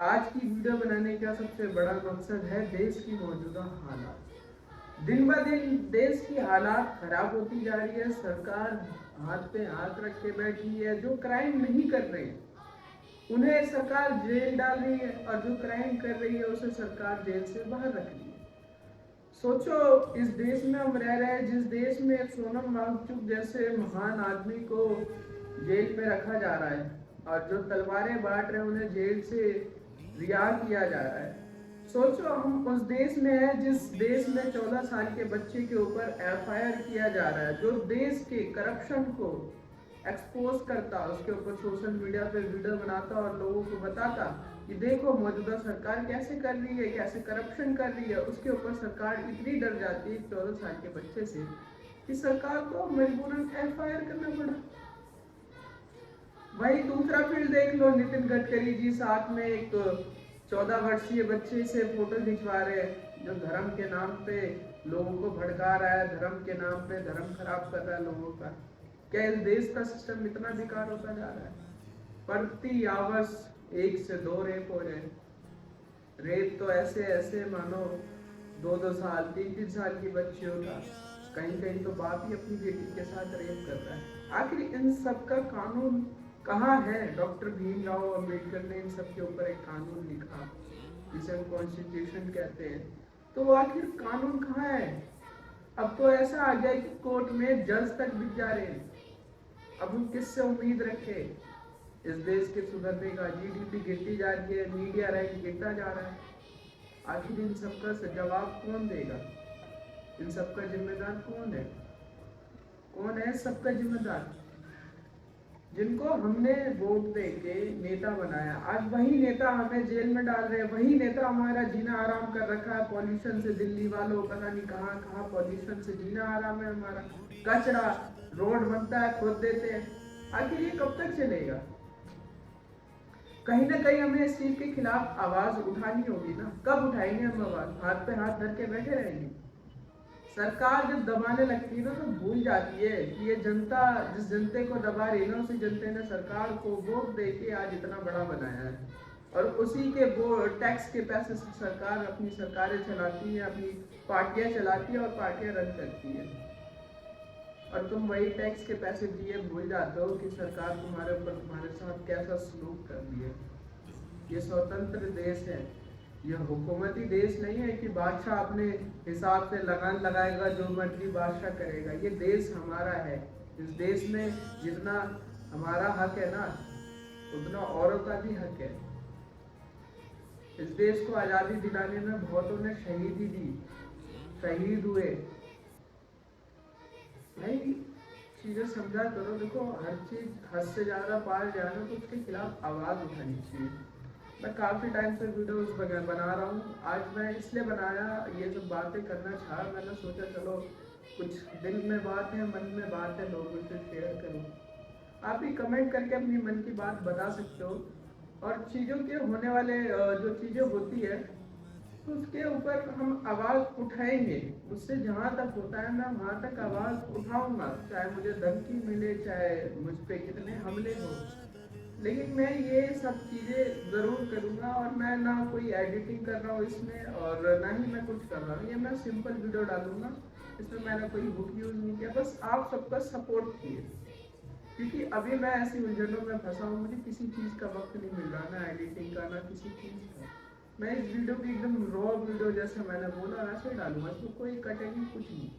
आज की वीडियो बनाने का सबसे बड़ा मकसद है देश की मौजूदा हालात। दिन ब दिन देश की हालात खराब होती जा रही है। सरकार हाथ पे हाथ रख के बैठी है। जो क्राइम नहीं कर रहे हैं उन्हें सरकार जेल डाल रही है और जो क्राइम कर रही है उसे सरकार जेल से बाहर रख रही है। सोचो, इस देश में हम रह रहे हैं जिस देश में सोनम वांगचुक जैसे महान आदमी को जेल में रखा जा रहा है और जो तलवारें बांट रहे हैं उन्हें जेल से रिहा किया जा रहा है। सोचो, हम उस देश में हैं जिस देश में 14 साल के बच्चे के ऊपर एफआईआर किया जा रहा है, जो देश के करप्शन को एक्सपोज करता, उसके ऊपर सोशल मीडिया पे वीडियो बनाता और लोगों को बताता कि देखो मौजूदा सरकार कैसे कर रही है, कैसे करप्शन कर रही है। उसके ऊपर सरकार इतनी डर जाती है 14 साल के बच्चे से कि सरकार को मजबूरन एफआईआर करना पड़ा। वही दूसरा फील्ड देख लो, नितिन गडकरी जी साथ में एक 14 वर्षीय बच्चे से फोटो खिंचवा रहे हैं जो धर्म के नाम पे लोगों को भड़का रहा है, धर्म के नाम पे धर्म खराब कर रहा है लोगों का। क्या इस देश का सिस्टम इतना बेकार होता जा रहा है? प्रति आवर्ष 1 से 2 रेप हो रहे हैं। रेप तो ऐसे ऐसे मानो 2-2 साल 3-3 साल की बच्चियों का, कहीं कहीं तो बाप ही अपनी बेटी के साथ रेप कर रहा है। आखिर इन सब का कानून कहाँ है? डॉक्टर भीमराव अंबेडकर ने इन सब के ऊपर एक कानून लिखा जिसे हम कॉन्स्टिट्यूशन कहते हैं, तो वो आखिर कानून कहाँ है? अब तो ऐसा आ गया कि कोर्ट में जज तक बिक जा रहे हैं। अब हम किससे उम्मीद रखें इस देश के सुधरने का? जीडीपी गिरती जा रही है, मीडिया रैंक गिरता जा रहा है। आखिर इन सबका जवाब कौन देगा? इन सबका जिम्मेदार कौन है? कौन है सबका जिम्मेदार? जिनको हमने वोट दे के नेता बनाया, आज वही नेता हमें जेल में डाल रहे हैं। वही नेता हमारा जीना आराम कर रखा है पॉल्यूशन से। दिल्ली वालों पता नहीं कहाँ कहाँ पॉल्यूशन से जीना आराम है हमारा। कचरा रोड बनता है खोद देते हैं। आखिर ये कब तक चलेगा? कहीं ना कहीं हमें इस चीज के खिलाफ आवाज उठानी होगी ना। कब उठाएंगे हम आवाज? हाथ पे हाथ धर के बैठे रहेंगे? सरकार जब दबाने लगती है ना तो भूल जाती है कि ये जनता, जिस जनते को दबा रही है ना, उसी जनते ने सरकार को वोट दे के आज इतना बड़ा बनाया है और उसी के वो टैक्स के पैसे से सरकार अपनी सरकारें चलाती है, अपनी पार्टियां चलाती है और पार्टियां रन करती है। और तुम वही टैक्स के पैसे दिए भूल जाते हो कि सरकार तुम्हारे ऊपर तुम्हारे साथ कैसा सलूक कर रही है। ये स्वतंत्र देश है, यह हुकूमती देश नहीं है कि बादशाह अपने हिसाब से लगान लगाएगा, जो मर्जी बादशाह करेगा। ये देश हमारा है। इस देश में जितना हमारा हक है ना, उतना औरों का भी हक है। इस देश को आज़ादी दिलाने में बहुतों ने शहीदी दी, शहीद हुए। भाई चीजें समझा करो। देखो, हर चीज हद से ज्यादा पार जाना तो उसके खिलाफ आवाज उठानी चाहिए। मैं काफ़ी टाइम से वीडियोस बना रहा हूँ। आज मैं इसलिए बनाया, ये सब बातें करना चाहा। मैंने सोचा चलो कुछ दिल में बात है, मन में बात है, लोगों से शेयर करूँ। आप भी कमेंट करके अपनी मन की बात बता सकते हो और चीज़ों के होने वाले जो चीज़ें होती है तो उसके ऊपर हम आवाज़ उठाएंगे। उससे जहाँ तक होता है मैं वहाँ तक आवाज़ उठाऊंगा, चाहे मुझे धमकी मिले, चाहे मुझ पर कितने हमले हो, लेकिन मैं ये सब चीज़ें ज़रूर करूँगा। और मैं ना कोई एडिटिंग कर रहा हूँ इसमें और ना ही मैं कुछ कर रहा हूँ। ये मैं सिंपल वीडियो डालूंगा, इसमें मैंने कोई बुक यूज़ नहीं किया। बस आप सबका सपोर्ट किए, क्योंकि अभी मैं ऐसी उलझनों में फंसा हूँ, मुझे किसी चीज़ का वक्त नहीं मिल रहा, ना एडिटिंग का, ना किसी चीज़ का। मैं इस वीडियो की एकदम रॉ वीडियो जैसे मैंने बोला वैसे डालूंगा, इसमें कोई कटेगी कुछ नहीं।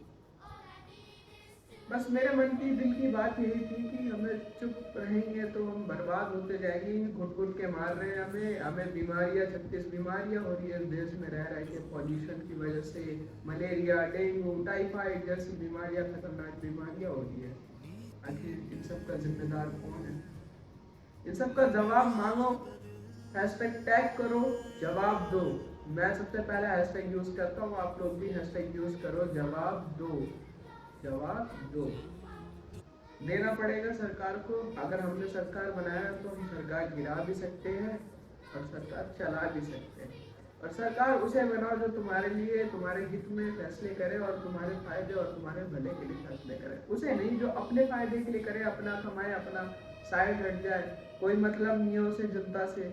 बस मेरे मन की दिल की बात यही थी कि हमें चुप रहेंगे तो हम बर्बाद होते जाएंगे। घुट घुट के मार रहे हैं हमें बीमारियां, 36 बीमारियां हो रही है इस देश में रह के पॉल्यूशन की वजह से। मलेरिया, डेंगू, टाइफाइड जैसी बीमारियां, खतरनाक बीमारियां हो रही है। आखिर इन सब का जिम्मेदार कौन है? इन सब का जवाब मांगो, हैशटैग टैग करो, जवाब दो। मैं सबसे पहले हैशटैग यूज करता हूँ, आप लोग भी हैशटैग यूज करो, जवाब दो। जवाब दो, देना पड़ेगा सरकार को। अगर हमने सरकार बनाया तो हम सरकार गिरा भी सकते हैं और सरकार चला भी सकते हैं। और सरकार उसे बनाओ जो तुम्हारे लिए, तुम्हारे हित में फैसले करे और तुम्हारे फायदे और तुम्हारे भले के लिए फैसले करे। उसे नहीं जो अपने फायदे के लिए करे, अपना कमाए, अपना साइड हट जाए, कोई मतलब नहीं है उसे जनता से।